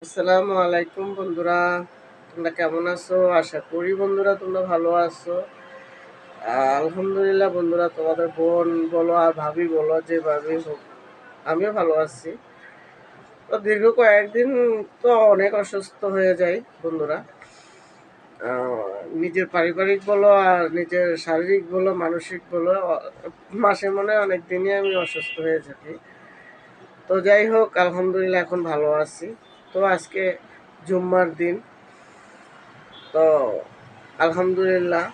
আসসালামু আলাইকুম বন্ধুরা, তোমরা কেমন আছো? আশা করি বন্ধুরা তোমরা ভালো আছো। আলহামদুলিল্লাহ বন্ধুরা, তোমাদের বোন বলো আর ভাবি বলো, যেভাবেই হোক আমিও ভালো আছি। তো দীর্ঘ কয়েকদিন তো অনেক অসুস্থ হয়ে যাই বন্ধুরা। নিজের পারিবারিক বলো আর নিজের শারীরিক বলো মানসিক বলো, মাসে মনে অনেক দিনই আমি অসুস্থ হয়ে থাকি। তো যাই হোক, আলহামদুলিল্লাহ এখন ভালো আছি। তো আজকে জুম্মার দিন। তো আলহামদুলিল্লাহ,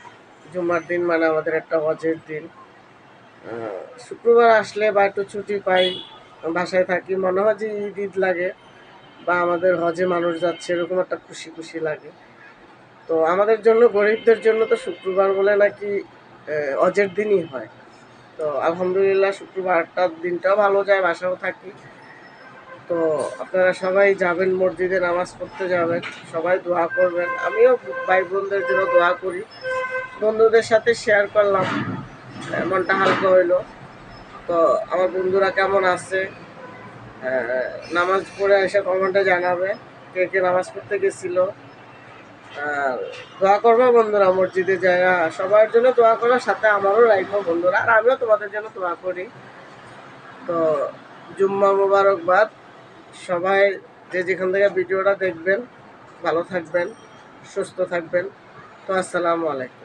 জুম্মার দিন মানে আমাদের একটা হজের দিন। শুক্রবার আসলে বা একটু ছুটি পাই, বাসায় থাকি, মনে হয় যে ঈদ ঈদ লাগে বা আমাদের হজে মানুষ যাচ্ছে, এরকম একটা খুশি খুশি লাগে। তো আমাদের জন্য, গরিবদের জন্য তো শুক্রবার বলে নাকি হজের দিনই হয়। তো আলহামদুলিল্লাহ শুক্রবারটার দিনটাও ভালো যায়, বাসাও থাকি। তো আপনারা সবাই যাবেন, মসজিদে নামাজ পড়তে যাবেন, সবাই দোয়া করবেন। আমিও ভাই বোনদের জন্য দোয়া করি। বন্ধুদের সাথে শেয়ার করলাম, মনটা হালকা হইলো। তো আমার বন্ধুরা কেমন আছে, নামাজ পড়ে এসে কমেন্টে জানাবে কে কে নামাজ পড়তে গেছিল। আর দোয়া করবো বন্ধুরা, মসজিদে যায় সবার জন্য দোয়া করার সাথে আমারও রাখবো বন্ধুরা, আর আমিও তোমাদের জন্য দোয়া করি। তো জুম্মা মোবারকবাদ সবাই, যে যেখান থেকে ভিডিওটা দেখবেন। ভালো থাকবেন, সুস্থ থাকবেন। তো আসসালামু আলাইকুম।